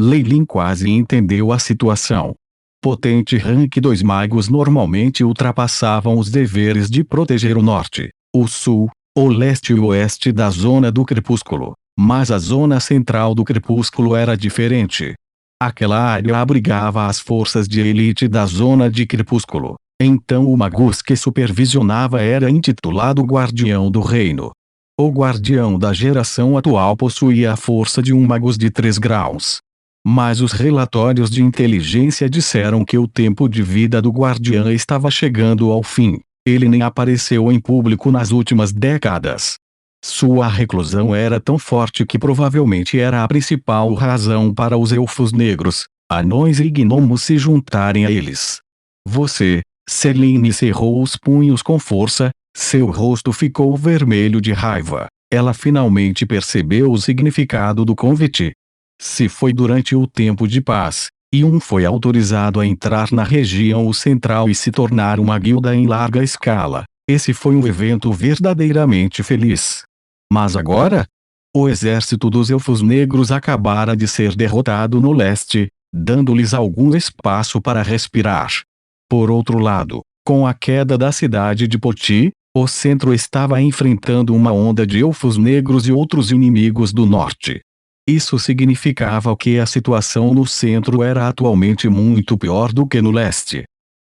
Lei Lin quase entendeu a situação. Potente rank 2 magos normalmente ultrapassavam os deveres de proteger o norte, o sul, o leste e o oeste da zona do crepúsculo, mas a zona central do crepúsculo era diferente. Aquela área abrigava as forças de elite da zona de crepúsculo, então o magus que supervisionava era intitulado Guardião do Reino. O Guardião da geração atual possuía a força de um magus de 3 graus. Mas os relatórios de inteligência disseram que o tempo de vida do Guardião estava chegando ao fim. Ele nem apareceu em público nas últimas décadas. Sua reclusão era tão forte que provavelmente era a principal razão para os elfos negros, anões e gnomos se juntarem a eles. Você, Celine, cerrou os punhos com força, seu rosto ficou vermelho de raiva. Ela finalmente percebeu o significado do convite. Se foi durante o tempo de paz, e foi autorizado a entrar na região central e se tornar uma guilda em larga escala, esse foi um evento verdadeiramente feliz. Mas agora? O exército dos elfos negros acabara de ser derrotado no leste, dando-lhes algum espaço para respirar. Por outro lado, com a queda da cidade de Poti, o centro estava enfrentando uma onda de elfos negros e outros inimigos do norte. Isso significava que a situação no centro era atualmente muito pior do que no leste.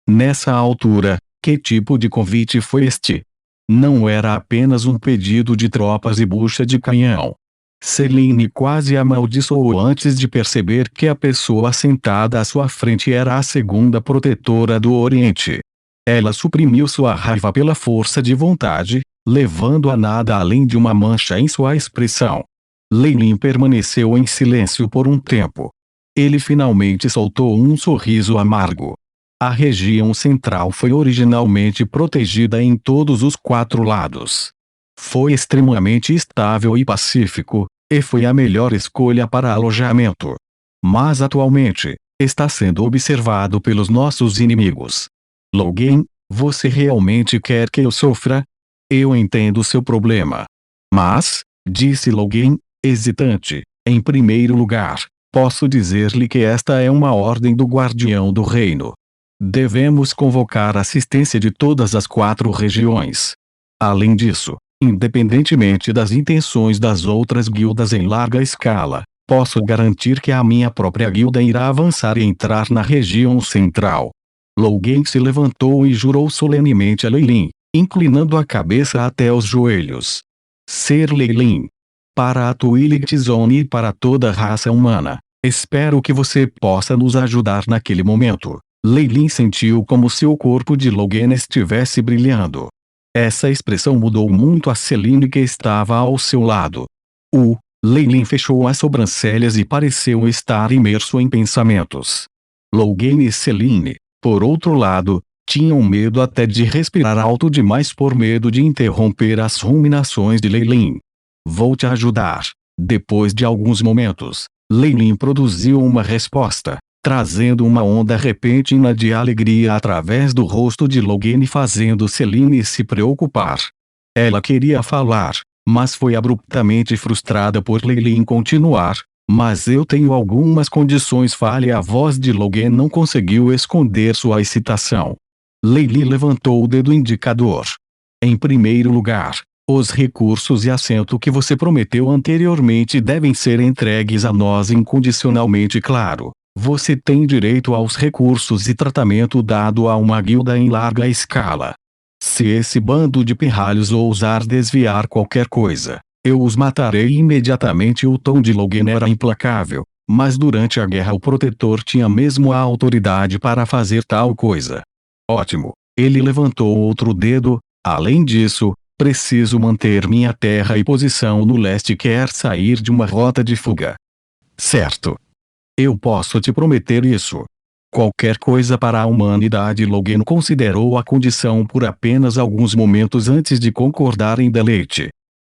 Nessa altura, que tipo de convite foi este? Não era apenas um pedido de tropas e bucha de canhão. Celine quase amaldiçoou antes de perceber que a pessoa sentada à sua frente era a segunda protetora do Oriente. Ela suprimiu sua raiva pela força de vontade, levando a nada além de uma mancha em sua expressão. Lei Lin permaneceu em silêncio por um tempo. Ele finalmente soltou um sorriso amargo. A região central foi originalmente protegida em todos os 4 lados. Foi extremamente estável e pacífico, e foi a melhor escolha para alojamento. Mas atualmente, está sendo observado pelos nossos inimigos. Logan, você realmente quer que eu sofra? Eu entendo seu problema. Mas, disse Logan, hesitante, em primeiro lugar, posso dizer-lhe que esta é uma ordem do Guardião do Reino. Devemos convocar a assistência de todas as 4 regiões. Além disso, independentemente das intenções das outras guildas em larga escala, posso garantir que a minha própria guilda irá avançar e entrar na região central. Logan se levantou e jurou solenemente a Lei Lin, inclinando a cabeça até os joelhos. Ser Lei Lin. Para a Twilight Zone e para toda a raça humana, espero que você possa nos ajudar naquele momento. Lei Lin sentiu como se o corpo de Logan estivesse brilhando. Essa expressão mudou muito a Celine que estava ao seu lado. Lei Lin fechou as sobrancelhas e pareceu estar imerso em pensamentos. Logan e Celine, por outro lado, tinham medo até de respirar alto demais por medo de interromper as ruminações de Lei Lin. Vou te ajudar. Depois de alguns momentos, Lei Lin produziu uma resposta, trazendo uma onda repentina de alegria através do rosto de Logan e fazendo Celine se preocupar. Ela queria falar, mas foi abruptamente frustrada por Lei Lin continuar. Mas eu tenho algumas condições. Fale. A voz de Logan não conseguiu esconder sua excitação. Lei Lin levantou o dedo indicador. Em primeiro lugar, os recursos e assento que você prometeu anteriormente devem ser entregues a nós incondicionalmente. Claro, você tem direito aos recursos e tratamento dado a uma guilda em larga escala. Se esse bando de pirralhos ousar desviar qualquer coisa, eu os matarei imediatamente. O tom de Logan era implacável, mas durante a guerra o protetor tinha mesmo a autoridade para fazer tal coisa. Ótimo. Ele levantou outro dedo. Além disso, preciso manter minha terra e posição no leste. Quer sair de uma rota de fuga? Certo. Eu posso te prometer isso. Qualquer coisa para a humanidade. Logan considerou a condição por apenas alguns momentos antes de concordar em deleite.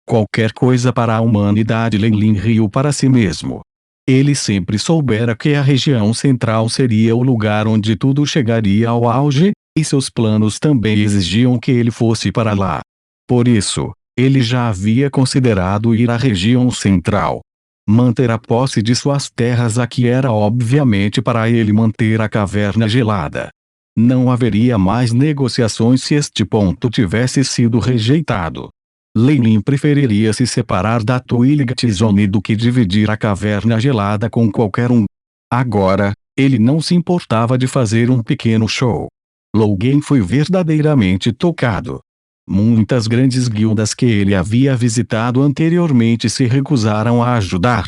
Qualquer coisa para a humanidade. Lei Lin riu para si mesmo. Ele sempre soubera que a região central seria o lugar onde tudo chegaria ao auge, e seus planos também exigiam que ele fosse para lá. Por isso, ele já havia considerado ir à região central. Manter a posse de suas terras aqui era obviamente para ele manter a caverna gelada. Não haveria mais negociações se este ponto tivesse sido rejeitado. Leilin preferiria se separar da Twiligate Zone do que dividir a caverna gelada com qualquer um. Agora, ele não se importava de fazer um pequeno show. Logan foi verdadeiramente tocado. Muitas grandes guildas que ele havia visitado anteriormente se recusaram a ajudar.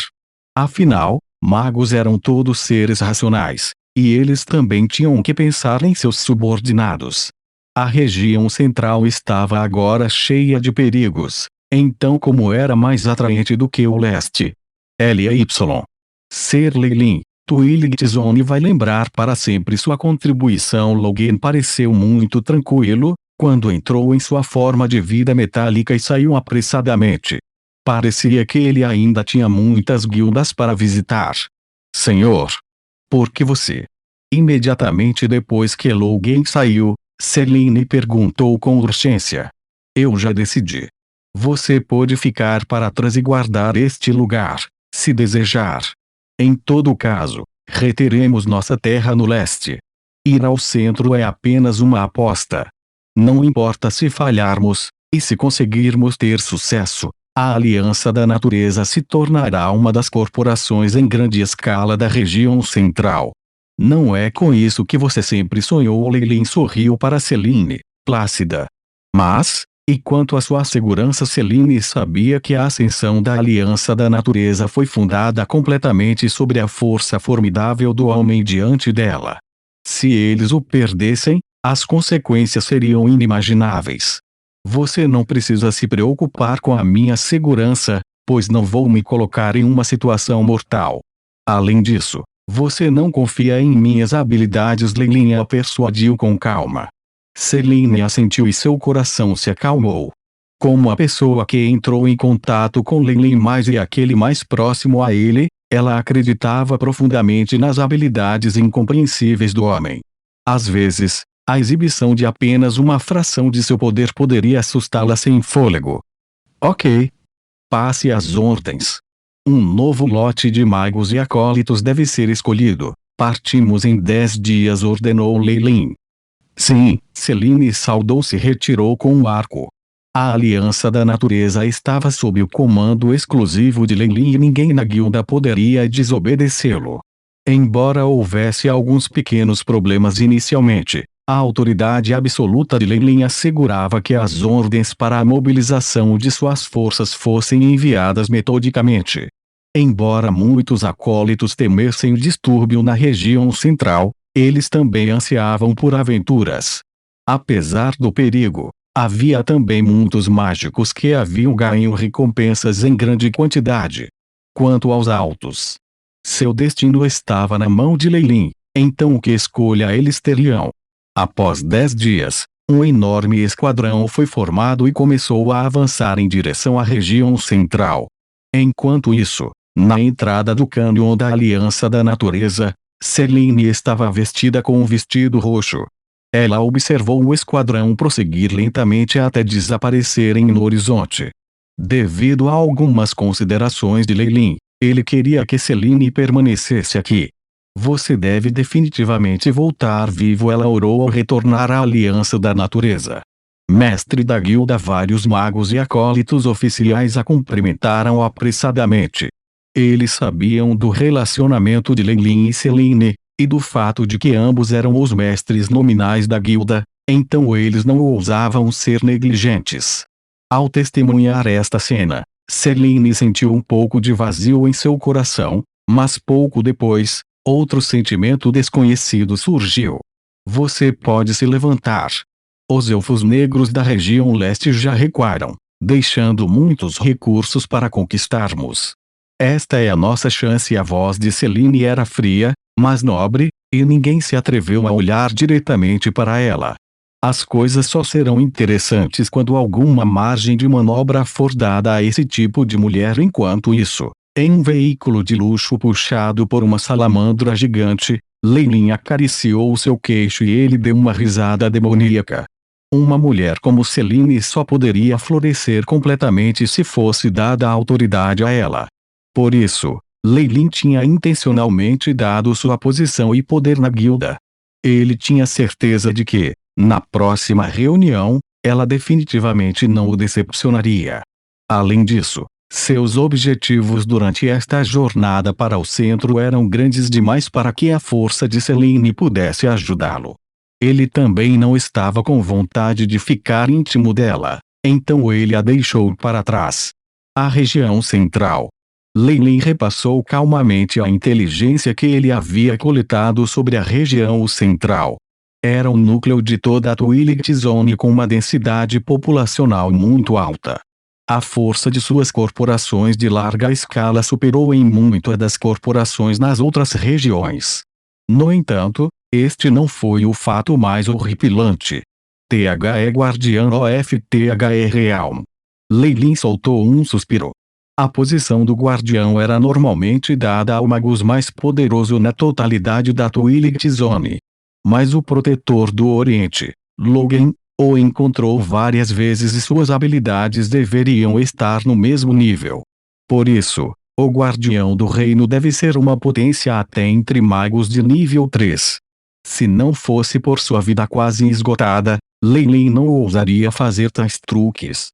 Afinal, magos eram todos seres racionais, e eles também tinham que pensar em seus subordinados. A região central estava agora cheia de perigos, então como era mais atraente do que o leste? LY. Ser Leilin, Twiligate Zone vai lembrar para sempre sua contribuição. Logan pareceu muito tranquilo quando entrou em sua forma de vida metálica e saiu apressadamente. Parecia que ele ainda tinha muitas guildas para visitar. Senhor, por que você? Imediatamente depois que Logan saiu, Selene perguntou com urgência. Eu já decidi. Você pode ficar para trás e guardar este lugar, se desejar. Em todo caso, reteremos nossa terra no leste. Ir ao centro é apenas uma aposta. Não importa se falharmos, e se conseguirmos ter sucesso, a Aliança da Natureza se tornará uma das corporações em grande escala da região central. Não é com isso que você sempre sonhou. Leilin sorriu para Selene, plácida. Mas, e quanto à sua segurança? Selene sabia que a ascensão da Aliança da Natureza foi fundada completamente sobre a força formidável do homem diante dela. Se eles o perdessem, as consequências seriam inimagináveis. Você não precisa se preocupar com a minha segurança, pois não vou me colocar em uma situação mortal. Além disso, você não confia em minhas habilidades. Leilin a persuadiu com calma. Selene assentiu e seu coração se acalmou. Como a pessoa que entrou em contato com Leilin mais e aquele mais próximo a ele, ela acreditava profundamente nas habilidades incompreensíveis do homem. Às vezes, a exibição de apenas uma fração de seu poder poderia assustá-la sem fôlego. Ok. Passe as ordens. Um novo lote de magos e acólitos deve ser escolhido. Partimos em 10 dias, ordenou Leilin. Sim, Selene saudou-se e retirou com um arco. A Aliança da Natureza estava sob o comando exclusivo de Leilin e ninguém na guilda poderia desobedecê-lo. Embora houvesse alguns pequenos problemas inicialmente, a autoridade absoluta de Leilin assegurava que as ordens para a mobilização de suas forças fossem enviadas metodicamente. Embora muitos acólitos temessem o distúrbio na região central, eles também ansiavam por aventuras. Apesar do perigo, havia também muitos mágicos que haviam ganho recompensas em grande quantidade. Quanto aos altos, seu destino estava na mão de Leilin, então que escolha eles teriam? Após 10 dias, um enorme esquadrão foi formado e começou a avançar em direção à região central. Enquanto isso, na entrada do cânion da Aliança da Natureza, Selene estava vestida com um vestido roxo. Ela observou o esquadrão prosseguir lentamente até desaparecerem no horizonte. Devido a algumas considerações de Leilin, ele queria que Selene permanecesse aqui. Você deve definitivamente voltar vivo, ela orou ao retornar à Aliança da Natureza. Mestre da guilda, vários magos e acólitos oficiais a cumprimentaram apressadamente. Eles sabiam do relacionamento de Leilin e Selene, e do fato de que ambos eram os mestres nominais da guilda, então eles não ousavam ser negligentes. Ao testemunhar esta cena, Selene sentiu um pouco de vazio em seu coração, mas pouco depois, outro sentimento desconhecido surgiu. Você pode se levantar. Os elfos negros da região leste já recuaram, deixando muitos recursos para conquistarmos. Esta é a nossa chance. A voz de Selene era fria, mas nobre, e ninguém se atreveu a olhar diretamente para ela. As coisas só serão interessantes quando alguma margem de manobra for dada a esse tipo de mulher. Enquanto isso, em um veículo de luxo puxado por uma salamandra gigante, Leilin acariciou seu queixo e ele deu uma risada demoníaca. Uma mulher como Selene só poderia florescer completamente se fosse dada a autoridade a ela. Por isso, Lei Lin tinha intencionalmente dado sua posição e poder na guilda. Ele tinha certeza de que, na próxima reunião, ela definitivamente não o decepcionaria. Além disso, seus objetivos durante esta jornada para o centro eram grandes demais para que a força de Selene pudesse ajudá-lo. Ele também não estava com vontade de ficar íntimo dela, então ele a deixou para trás. A região central. Lei Lin repassou calmamente a inteligência que ele havia coletado sobre a região central. Era o núcleo de toda a Twilight Zone com uma densidade populacional muito alta. A força de suas corporações de larga escala superou em muito a das corporações nas outras regiões. No entanto, este não foi o fato mais horripilante. THE Guardian of THE Realm. Lei Lin soltou um suspiro. A posição do guardião era normalmente dada ao magus mais poderoso na totalidade da Twilight Zone. Mas o protetor do Oriente, Logan, o encontrou várias vezes e suas habilidades deveriam estar no mesmo nível. Por isso, o guardião do reino deve ser uma potência até entre magos de nível 3. Se não fosse por sua vida quase esgotada, Lei Lin não ousaria fazer tais truques.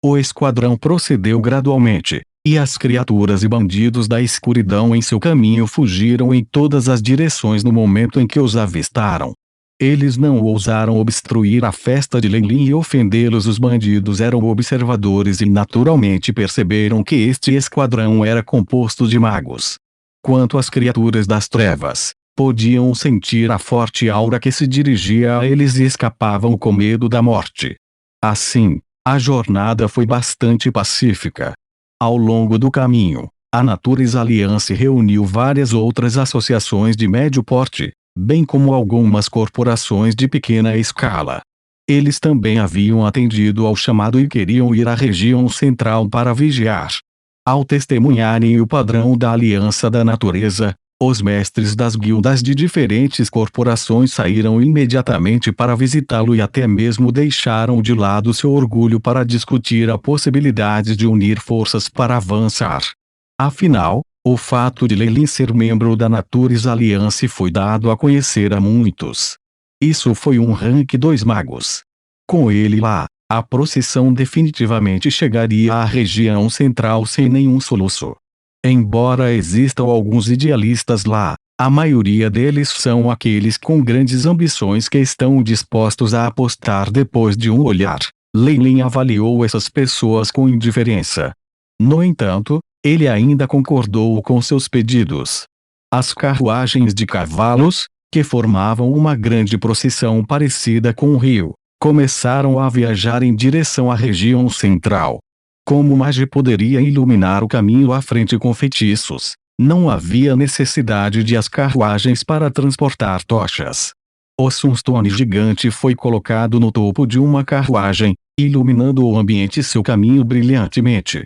O esquadrão procedeu gradualmente, e as criaturas e bandidos da escuridão em seu caminho fugiram em todas as direções no momento em que os avistaram. Eles não ousaram obstruir a festa de Lei Lin e ofendê-los. Os bandidos eram observadores e naturalmente perceberam que este esquadrão era composto de magos. Quanto às criaturas das trevas, podiam sentir a forte aura que se dirigia a eles e escapavam com medo da morte. Assim, a jornada foi bastante pacífica. Ao longo do caminho, a Natures Alliance reuniu várias outras associações de médio porte, bem como algumas corporações de pequena escala. Eles também haviam atendido ao chamado e queriam ir à região central para vigiar. Ao testemunharem o padrão da Aliança da Natureza, os mestres das guildas de diferentes corporações saíram imediatamente para visitá-lo e até mesmo deixaram de lado seu orgulho para discutir a possibilidade de unir forças para avançar. Afinal, o fato de Lei Lin ser membro da Natures Alliance foi dado a conhecer a muitos. Isso foi um rank 2 magos. Com ele lá, a procissão definitivamente chegaria à região central sem nenhum soluço. Embora existam alguns idealistas lá, a maioria deles são aqueles com grandes ambições que estão dispostos a apostar depois de um olhar. Lei Lin avaliou essas pessoas com indiferença. No entanto, ele ainda concordou com seus pedidos. As carruagens de cavalos, que formavam uma grande procissão parecida com um rio, começaram a viajar em direção à região central. Como Magi poderia iluminar o caminho à frente com feitiços, não havia necessidade de as carruagens para transportar tochas. O Sunstone gigante foi colocado no topo de uma carruagem, iluminando o ambiente e seu caminho brilhantemente.